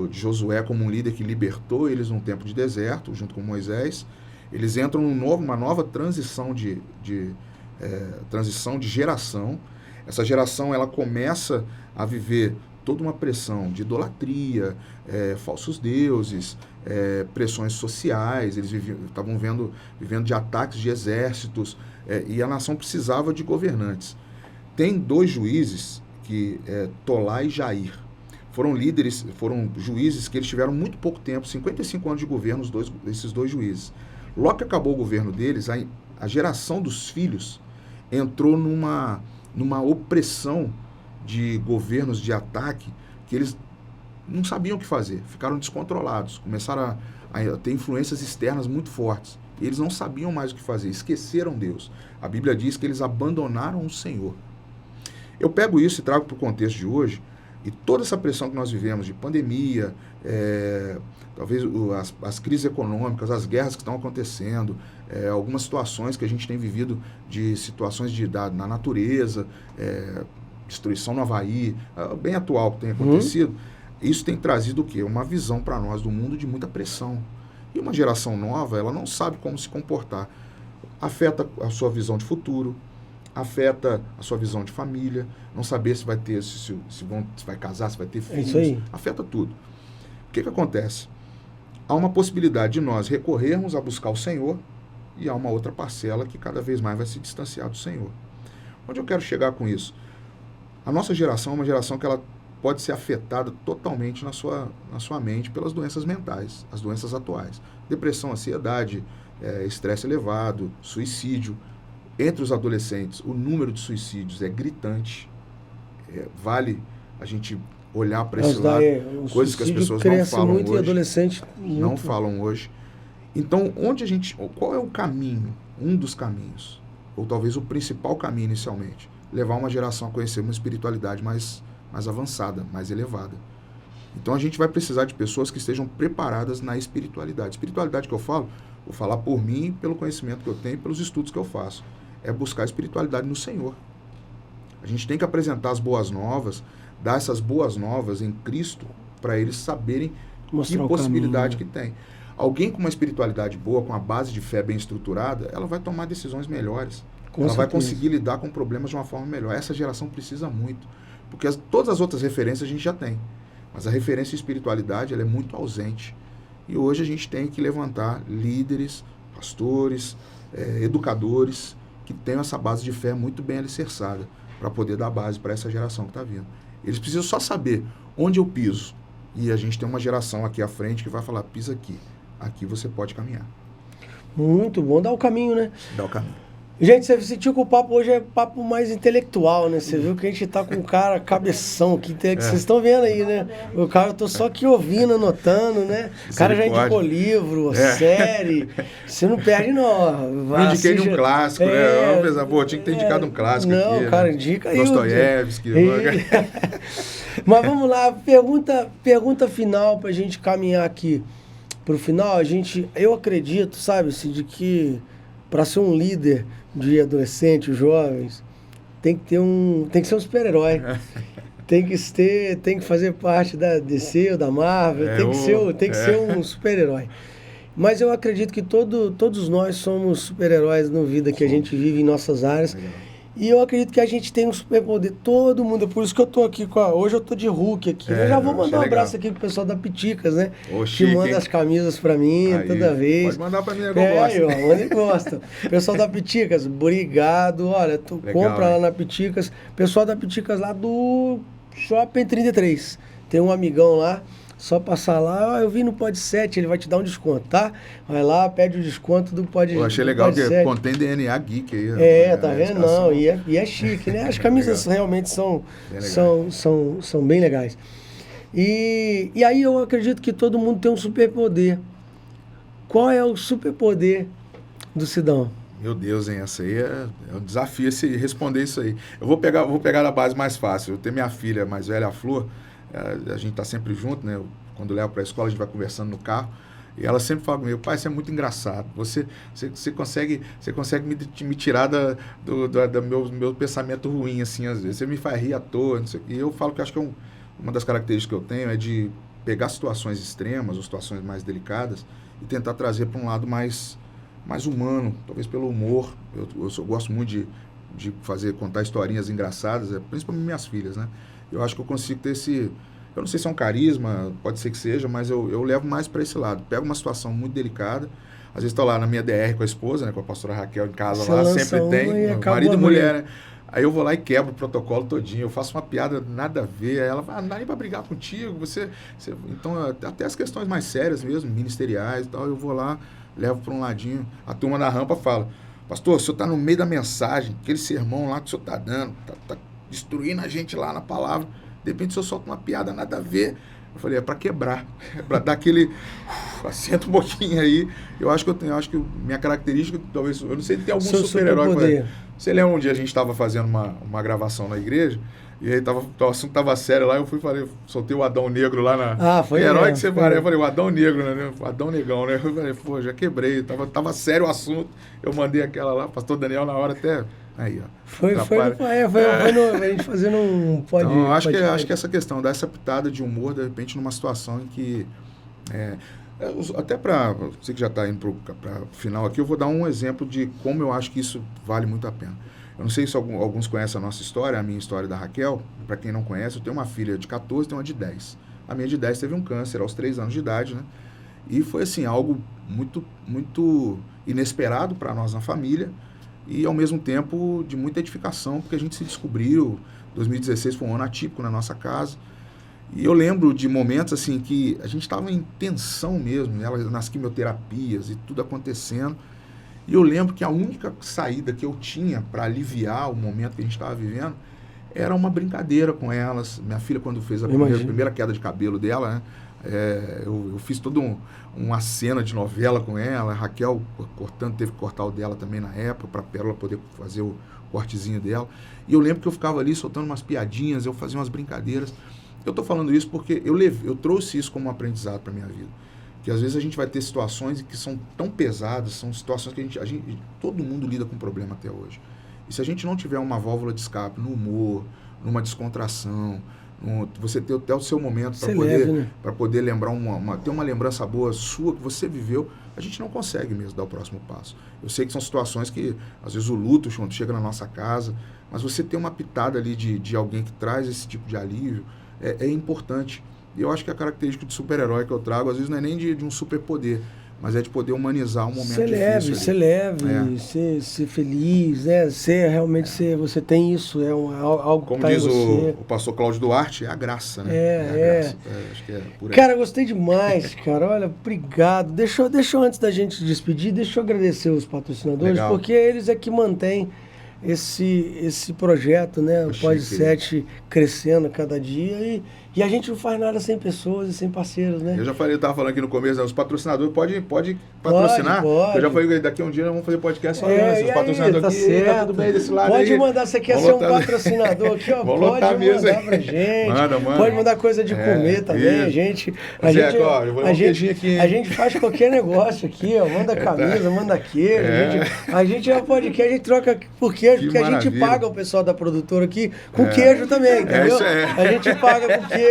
de Josué como um líder que libertou eles num tempo de deserto, junto com Moisés. Eles entram numa nova transição de geração. Essa geração ela começa a viver toda uma pressão de idolatria, falsos deuses, pressões sociais. Eles estavam vivendo de ataques de exércitos, e a nação precisava de governantes. Tem 2 juízes, que é Tolá e Jair. Foram líderes, foram juízes que eles tiveram muito pouco tempo, 55 anos de governo, esses 2 juízes. Logo que acabou o governo deles, a geração dos filhos entrou numa opressão de governos de ataque que eles não sabiam o que fazer, ficaram descontrolados, começaram a ter influências externas muito fortes. Eles não sabiam mais o que fazer, esqueceram Deus. A Bíblia diz que eles abandonaram o Senhor. Eu pego isso e trago para o contexto de hoje, e toda essa pressão que nós vivemos de pandemia, talvez as crises econômicas, as guerras que estão acontecendo, algumas situações que a gente tem vivido de situações na natureza, destruição no Havaí, bem atual que tem acontecido, isso tem trazido o quê? Uma visão para nós do mundo de muita pressão. E uma geração nova, ela não sabe como se comportar. Afeta a sua visão de futuro, afeta a sua visão de família, não saber se vai ter, se vai casar, se vai ter filhos, isso aí. Afeta tudo. O que acontece? Há uma possibilidade de nós recorrermos a buscar o Senhor e há uma outra parcela que cada vez mais vai se distanciar do Senhor. Onde eu quero chegar com isso? A nossa geração é uma geração que ela pode ser afetada totalmente na sua mente pelas doenças mentais, as doenças atuais. Depressão, ansiedade, estresse elevado, suicídio. Entre os adolescentes, o número de suicídios é gritante. Vale a gente olhar para esse lado, coisas que as pessoas não falam muito hoje. Adolescente não falam hoje. Então, qual é o caminho? Um dos caminhos, ou talvez o principal caminho inicialmente, levar uma geração a conhecer uma espiritualidade mais avançada, mais elevada. Então a gente vai precisar de pessoas que estejam preparadas na espiritualidade. Espiritualidade que eu falo, vou falar por mim, pelo conhecimento que eu tenho, pelos estudos que eu faço. É buscar a espiritualidade no Senhor. A gente tem que apresentar as boas novas, dar essas boas novas em Cristo, para eles saberem que possibilidade que tem. Alguém com uma espiritualidade boa, com a base de fé bem estruturada, ela vai tomar decisões melhores. Ela vai conseguir lidar com problemas de uma forma melhor. Essa geração precisa muito. Porque todas as outras referências a gente já tem. Mas a referência à espiritualidade, ela é muito ausente. E hoje a gente tem que levantar líderes, pastores, educadores, que tenham essa base de fé muito bem alicerçada, para poder dar base para essa geração que está vindo. Eles precisam só saber onde eu piso. E a gente tem uma geração aqui à frente que vai falar, pisa aqui. Aqui você pode caminhar. Muito bom. Dá o caminho, né? Dá o caminho. Gente, você sentiu que o papo hoje é papo mais intelectual, né? Você viu que a gente tá com um cara cabeção, que vocês estão vendo aí, né? O cara, eu tô só aqui ouvindo, anotando, né? O cara já indicou livro, série. Você não perde, não. Eu indiquei de um clássico, né? Pô, tinha que ter indicado um clássico não, aqui. Cara, né? indica aí. Dostoiévski. Mas vamos lá, pergunta final pra gente caminhar aqui pro final. Eu acredito, sabe, assim, de que para ser um líder de adolescentes, jovens, tem que ser um super-herói. tem que fazer parte da DC ou da Marvel, tem que ser um super-herói. Mas eu acredito que todos nós somos super-heróis na vida que a gente vive em nossas áreas. E eu acredito que a gente tem um superpoder, todo mundo. Por isso que eu tô aqui hoje eu tô de Hulk aqui. Eu já vou mandar um abraço aqui pro pessoal da Piticas, né? Que manda as camisas pra mim toda vez. Pode mandar pra mim, eu gosto. Onde gosta. Pessoal da Piticas, obrigado. Olha, tu compra lá na Piticas. Pessoal da Piticas lá do Shopping 33. Tem um amigão lá. Só passar lá, eu vi no Pod 7, ele vai te dar um desconto, tá? Vai lá, pede o desconto do Pod 7. Eu achei legal que contém DNA Geek aí. Tá vendo? Não, e é chique, né? As camisas realmente são bem legais. E aí eu acredito que todo mundo tem um superpoder. Qual é o superpoder do Sidão? Meu Deus, hein? Essa aí é um desafio responder isso aí. Eu vou pegar a base mais fácil. Eu tenho minha filha mais velha, a Flor. A gente tá sempre junto, né? Quando eu levo para a escola, a gente vai conversando no carro. E ela sempre fala comigo, pai, você é muito engraçado. Você consegue me tirar do meu pensamento ruim, assim, às vezes. Você me faz rir à toa, não sei o quê. E eu falo que acho que uma das características que eu tenho é de pegar situações extremas, ou situações mais delicadas, e tentar trazer para um lado mais humano, talvez pelo humor. Eu gosto muito de contar historinhas engraçadas, principalmente minhas filhas, né? Eu acho que eu consigo ter eu não sei se é um carisma, pode ser que seja, mas eu levo mais para esse lado. Pego uma situação muito delicada, às vezes estou lá na minha DR com a esposa, né, com a pastora Raquel em casa, lá sempre tem, marido e mulher, né? Aí eu vou lá e quebro o protocolo todinho, eu faço uma piada nada a ver, aí ela fala, não dá nem pra brigar contigo, você... Então, até as questões mais sérias mesmo, ministeriais e tal, eu vou lá, levo para um ladinho, a turma na rampa fala, pastor, o senhor tá no meio da mensagem, aquele sermão lá que o senhor tá dando, tá destruindo a gente lá na palavra, de repente o senhor solta uma piada nada a ver. Eu falei, é para quebrar, é para dar aquele... assenta um pouquinho aí. Eu acho que minha característica, talvez... Eu não sei se tem algum super-herói. Você lembra um dia a gente estava fazendo uma gravação na igreja, e aí o assunto tava sério lá, eu soltei o Adão Negro lá na... foi herói mesmo, que você parece. Eu falei, o Adão Negro, né? O Adão Negão, né? Eu falei, pô, já quebrei. Tava sério o assunto. Eu mandei aquela lá, pastor Daniel na hora até... Aí, ó. Foi a gente fazendo um pode. Então, acho que essa questão, dar essa pitada de humor, de repente, numa situação em que. Até para você que já está indo para o final aqui, eu vou dar um exemplo de como eu acho que isso vale muito a pena. Eu não sei se alguns conhecem a nossa história, a minha história da Raquel. Para quem não conhece, eu tenho uma filha de 14 e uma de 10. A minha de 10 teve um câncer aos 3 anos de idade, né? E foi, assim, algo muito, muito inesperado para nós na família. E, ao mesmo tempo, de muita edificação, porque a gente se descobriu. 2016 foi um ano atípico na nossa casa. E eu lembro de momentos, assim, que a gente estava em tensão mesmo, ela nas quimioterapias e tudo acontecendo. E eu lembro que a única saída que eu tinha para aliviar o momento que a gente estava vivendo era uma brincadeira com elas. Minha filha, quando fez a primeira queda de cabelo dela, né? Eu fiz toda uma cena de novela com ela, a Raquel teve que cortar o dela também na época, para a Pérola poder fazer o cortezinho dela. E eu lembro que eu ficava ali soltando umas piadinhas, eu fazia umas brincadeiras. Eu estou falando isso porque eu trouxe isso como um aprendizado para a minha vida. Que às vezes a gente vai ter situações que são tão pesadas, são situações que todo mundo lida com problema até hoje. E se a gente não tiver uma válvula de escape no humor, numa descontração, você ter até o seu momento para poder lembrar ter uma lembrança boa sua que você viveu, a gente não consegue mesmo dar o próximo passo. Eu sei que são situações que, às vezes, o luto chega na nossa casa, mas você ter uma pitada ali de alguém que traz esse tipo de alívio é importante. E eu acho que a característica de super-herói que eu trago, às vezes, não é nem de um superpoder, mas é de poder humanizar um momento difícil. Ser leve, ser feliz, né? Você tem isso, algo como que tá diz em você. o pastor Cláudio Duarte, é a graça, né? Graça. Acho que é por aí. Cara, gostei demais, cara. Olha, obrigado. Deixa eu, antes da gente despedir, deixa eu agradecer os patrocinadores, porque eles é que mantêm esse projeto, né? O Pod 7 crescendo a cada dia e a gente não faz nada sem pessoas e sem parceiros, né? Eu estava falando aqui no começo, né? Os patrocinadores podem patrocinar. Pode. Eu já falei, daqui a um dia nós vamos fazer podcast só os patrocinadores tá aqui, certo. tá tudo bem desse lado pode aí. Mandar, você quer ser um patrocinador aqui, ó, pode mandar pra gente. Manda. Pode mandar coisa de comer também, isso. A gente faz qualquer negócio aqui, ó, manda camisa, manda queijo. A gente é um podcast, a gente troca por queijo, porque a gente paga o pessoal da produtora aqui com queijo também, entendeu? A gente paga com queijo.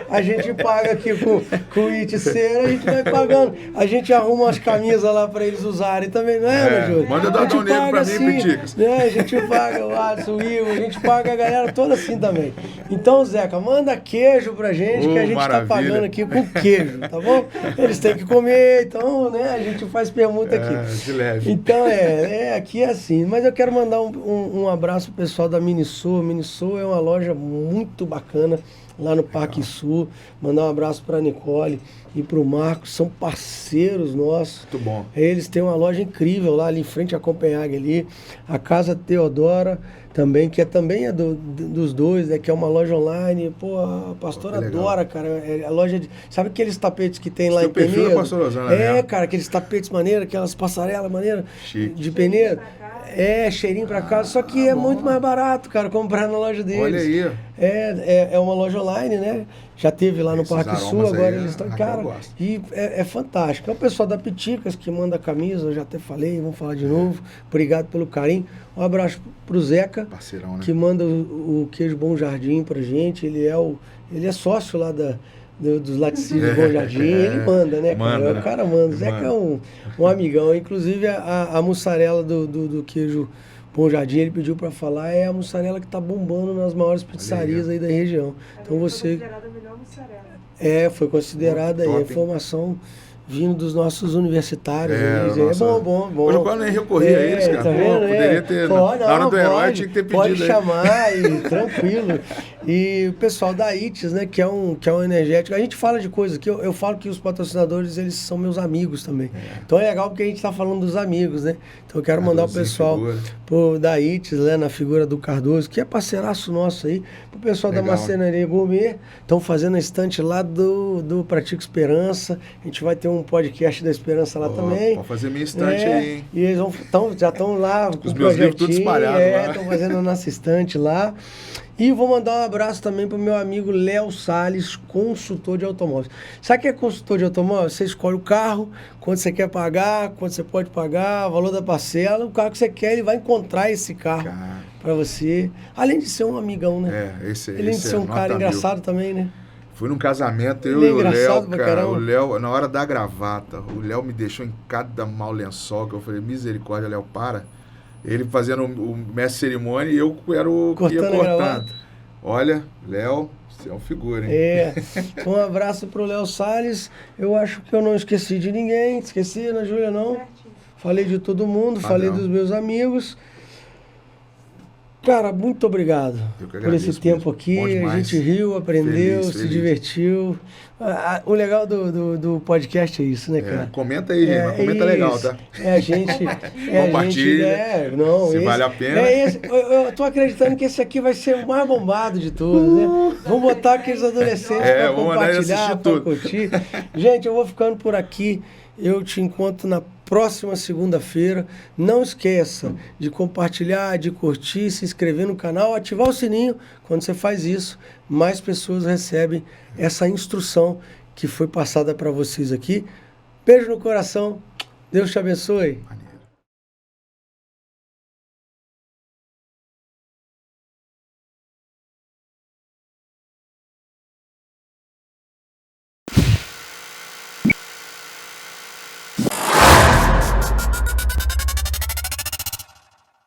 A gente paga aqui com iticeira, a gente vai pagando. A gente arruma umas camisas lá para eles usarem também, não é, Júlio? Manda do Adão Negro pra mim, Piticas. A gente paga o Alisson, o Ivo, a gente paga a galera toda assim também. Então, Zeca, manda queijo pra gente, que a gente tá pagando aqui com queijo, tá bom? Eles têm que comer, então, né, a gente faz permuta aqui. De leve. Então, aqui é assim. Mas eu quero mandar um abraço pro pessoal da Miniso. Miniso é uma loja muito bacana lá no Parque Sul. Mandar um abraço para a Nicole e para o Marcos, são parceiros nossos. Muito bom. Eles têm uma loja incrível lá ali em frente à Copenhague ali. A Casa Teodora também, que também é dos dois, né, que é uma loja online. Pô, a pastora adora, cara. É a loja de... Sabe aqueles tapetes que tem lá em Penedo? Cara, aqueles tapetes maneiros, aquelas passarelas maneiras de Penedo. Cheirinho pra casa, só que é muito mais barato, cara, comprar na loja deles. Olha aí. É uma loja online, né? Já teve lá no Parque Sul, agora eles estão... Cara, e é fantástico. É o pessoal da Piticas que manda a camisa, eu já até falei, vamos falar de novo. Obrigado pelo carinho. Um abraço pro Zeca, parceirão, né? Que manda o queijo Bom Jardim pra gente. Ele é sócio lá dos laticínios Bom Jardim, ele manda, né, cara? O cara manda. O Zeca é um amigão. Inclusive, a mussarela do queijo Bom Jardim, ele pediu para falar, é a mussarela que tá bombando nas maiores pizzarias aí da região. Então foi considerada a melhor mussarela. Foi considerada aí, a informação vindo dos nossos universitários. Bom. Hoje eu quase nem recorri a eles, cara. Tá vendo? Poderia ter, na hora do herói tinha que ter pedido. Pode chamar, e tranquilo. E o pessoal da ITES, né, que é um energético. A gente fala de coisa que eu falo que os patrocinadores, eles são meus amigos também. Então é legal porque a gente tá falando dos amigos, né? Então eu quero mandar o pessoal da ITES, né, na figura do Cardoso, que é parceiraço nosso aí, pro pessoal da Marcenaria Gourmet. Estão fazendo a estante lá do Pratico Esperança. A gente vai ter um podcast da Esperança lá também. Pode fazer minha estante aí, hein? E eles já estão lá com os meus livros tudo espalhados lá. Estão fazendo a nossa estante lá. E vou mandar um abraço também para o meu amigo Léo Salles, consultor de automóveis. Sabe o que é consultor de automóveis? Você escolhe o carro, quanto você quer pagar, quanto você pode pagar, o valor da parcela, o carro que você quer, ele vai encontrar esse carro para você. Além de ser um amigão, né? Além de ser um cara engraçado também, né? Fui num casamento, eu e o Léo, cara, o Léo, na hora da gravata, o Léo me deixou em cada mau lençol, que eu falei, misericórdia, Léo, para. Ele fazendo o mestre cerimônia e eu era o que ia cortando. Olha, Léo, você é um figura, hein? Um abraço pro Léo Salles. Eu acho que eu não esqueci de ninguém. Esqueci, Ana Júlia, não? Falei de todo mundo, falei dos meus amigos. Cara, muito obrigado por esse tempo aqui. A gente riu, aprendeu, se divertiu. O legal do podcast é isso, né, cara? Comenta aí, gente. Comenta legal, tá? A gente... Compartilha. Se vale a pena. Eu tô acreditando que esse aqui vai ser o mais bombado de todos, né? Vamos botar aqueles adolescentes pra compartilhar, pra curtir. Gente, eu vou ficando por aqui. Eu te encontro na próxima segunda-feira. Não esqueça de compartilhar, de curtir, se inscrever no canal, ativar o sininho. Quando você faz isso, mais pessoas recebem essa instrução que foi passada para vocês aqui. Beijo no coração. Deus te abençoe.